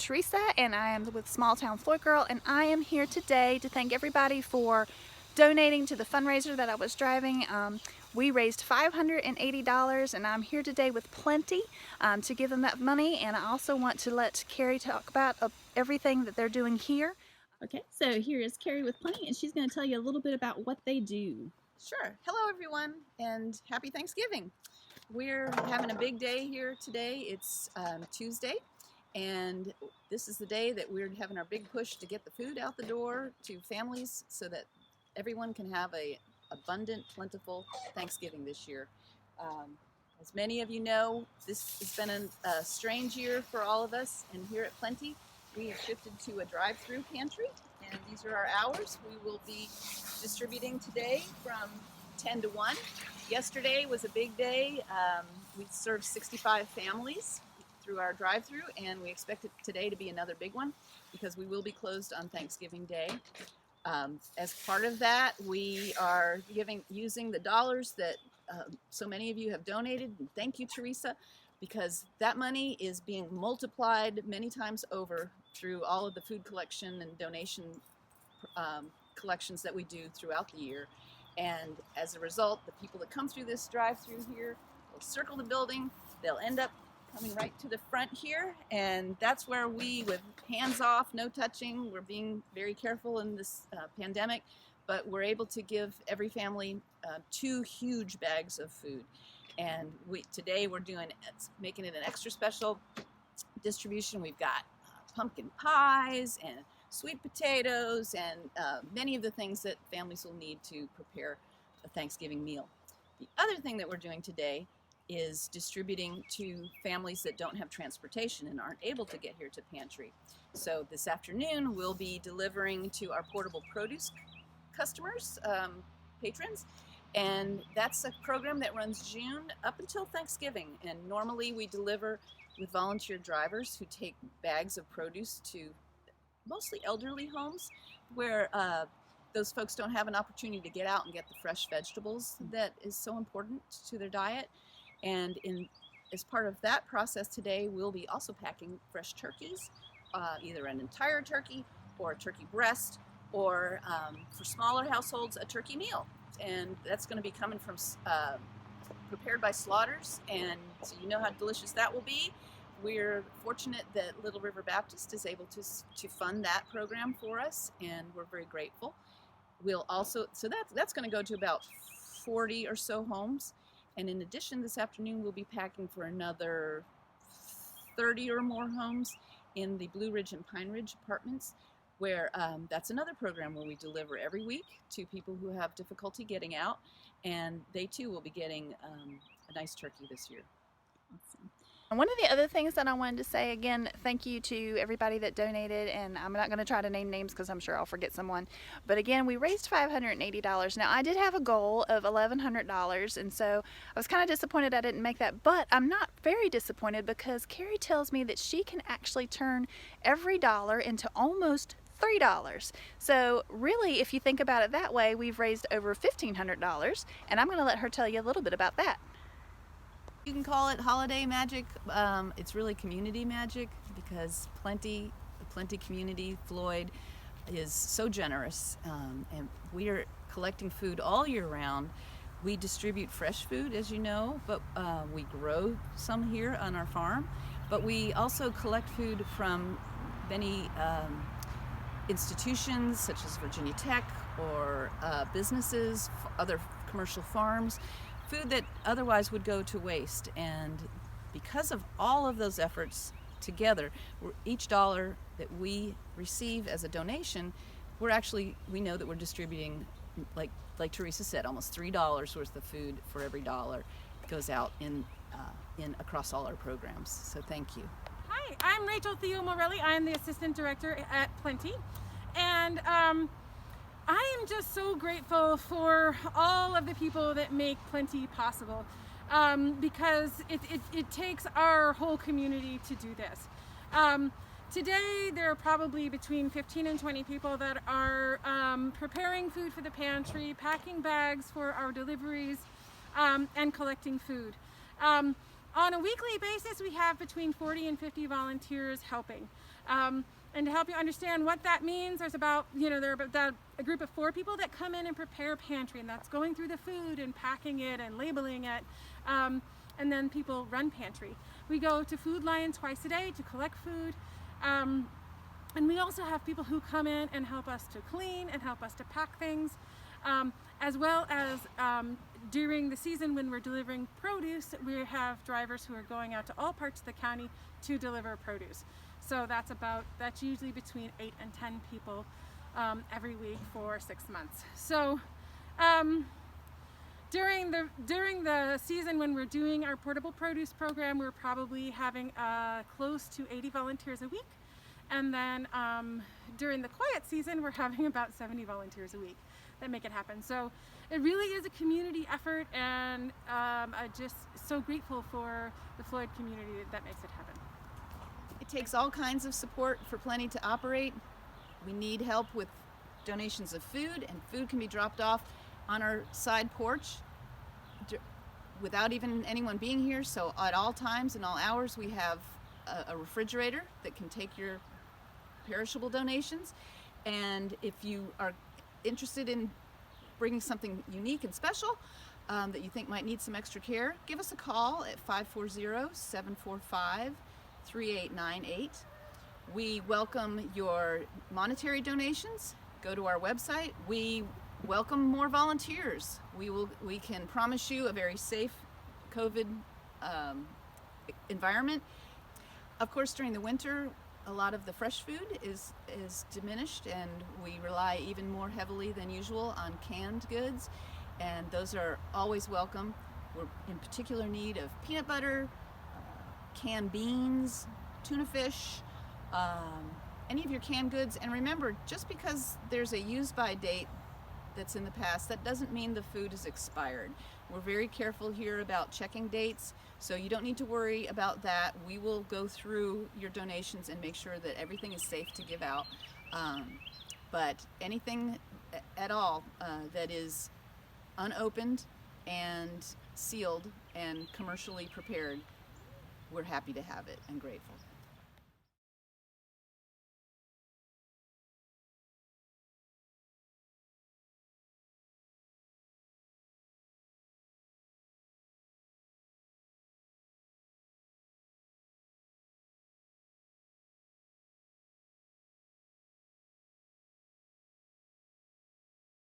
Teresa, and I am with Small Time Floyd Girl, and I am here today to thank everybody for donating to the fundraiser that I was driving. We raised $580, and I'm here today with Plenty to give them that money, and I also want to let Carrie talk about everything that they're doing here. Okay, so here is Carrie with Plenty, and she's going to tell you a little bit about what they do. Sure. Hello, everyone, and happy Thanksgiving. We're having a big day here today. It's Tuesday, and this is the day that we're having our big push to get the food out the door to families so that everyone can have a abundant, plentiful Thanksgiving this year. As many of you know, this has been a strange year for all of us, and here at Plenty, we have shifted to a drive-through pantry, and these are our hours. We will be distributing today from 10 to 1. Yesterday was a big day. We served 65 families through our drive-through, and we expect today to be another big one because we will be closed on Thanksgiving Day. As part of that, we are using the dollars that so many of you have donated. And thank you, Teresa, because that money is being multiplied many times over through all of the food collection and donation collections that we do throughout the year. And as a result, the people that come through this drive-through here will circle the building. They'll end up coming right to the front here, and that's where we, with hands off, no touching, we're being very careful in this pandemic, but we're able to give every family 2 huge bags of food. And today we're making it an extra special distribution. We've got pumpkin pies and sweet potatoes and many of the things that families will need to prepare a Thanksgiving meal. The other thing that we're doing today is distributing to families that don't have transportation and aren't able to get here to Pantry. So this afternoon we'll be delivering to our portable produce customers, patrons, and that's a program that runs June up until Thanksgiving. And normally we deliver with volunteer drivers who take bags of produce to mostly elderly homes where those folks don't have an opportunity to get out and get the fresh vegetables that is so important to their diet. And as part of that process today, we'll be also packing fresh turkeys, either an entire turkey or a turkey breast, or for smaller households, a turkey meal. And that's going to be coming from prepared by Slaughters, and so you know how delicious that will be. We're fortunate that Little River Baptist is able to fund that program for us, and we're very grateful. We'll also, so that's going to go to about 40 or so homes, and in addition, this afternoon we'll be packing for another 30 or more homes in the Blue Ridge and Pine Ridge apartments, where that's another program where we deliver every week to people who have difficulty getting out, and they too will be getting a nice turkey this year. Awesome. And one of the other things that I wanted to say, again, thank you to everybody that donated, and I'm not going to try to name names because I'm sure I'll forget someone, but again, we raised $580. Now, I did have a goal of $1,100, and so I was kind of disappointed I didn't make that, but I'm not very disappointed because Carrie tells me that she can actually turn every dollar into almost $3. So really, if you think about it that way, we've raised over $1,500, and I'm going to let her tell you a little bit about that. You can call it holiday magic. It's really community magic because the Plenty community, Floyd, is so generous, and we are collecting food all year round. We distribute fresh food, as you know, but we grow some here on our farm, but we also collect food from many institutions such as Virginia Tech or businesses, other commercial farms, food that otherwise would go to waste. And because of all of those efforts together, each dollar that we receive as a donation, we know that we're distributing, like Teresa said, almost $3 worth of food for every dollar that goes out in across all our programs. So thank you. Hi, I'm Rachel Theo Morelli. I'm the Assistant Director at Plenty, and I am just so grateful for all of the people that make Plenty possible, because it takes our whole community to do this. Today there are probably between 15 and 20 people that are preparing food for the pantry, packing bags for our deliveries, and collecting food. On a weekly basis, we have between 40 and 50 volunteers helping. And to help you understand what that means, there's about, there are about a group of 4 people that come in and prepare pantry, and that's going through the food and packing it and labeling it. And then people run pantry. We go to Food Lion twice a day to collect food. And we also have people who come in and help us to clean and help us to pack things, as well as during the season when we're delivering produce, we have drivers who are going out to all parts of the county to deliver produce. So that's usually between 8 and 10 people every week for 6 months. So during the season when we're doing our portable produce program, we're probably having close to 80 volunteers a week. And then during the quiet season, we're having about 70 volunteers a week that make it happen. So it really is a community effort, and I'm just so grateful for the Floyd community that makes it happen. It takes all kinds of support for Plenty to operate. We need help with donations of food, and food can be dropped off on our side porch without even anyone being here. So at all times and all hours, we have a refrigerator that can take your perishable donations. And if you are interested in bringing something unique and special that you think might need some extra care, give us a call at 540-745-3898. We welcome your monetary donations. Go to our website. We welcome more volunteers. We can promise you a very safe COVID environment. Of course, during the winter, a lot of the fresh food is diminished, and we rely even more heavily than usual on canned goods, and those are always welcome. We're in particular need of peanut butter, canned beans, tuna fish, any of your canned goods. And remember, just because there's a use-by date that's in the past, that doesn't mean the food is expired. We're very careful here about checking dates, so you don't need to worry about that. We will go through your donations and make sure that everything is safe to give out. But anything at all that is unopened and sealed and commercially prepared, we're happy to have it and grateful.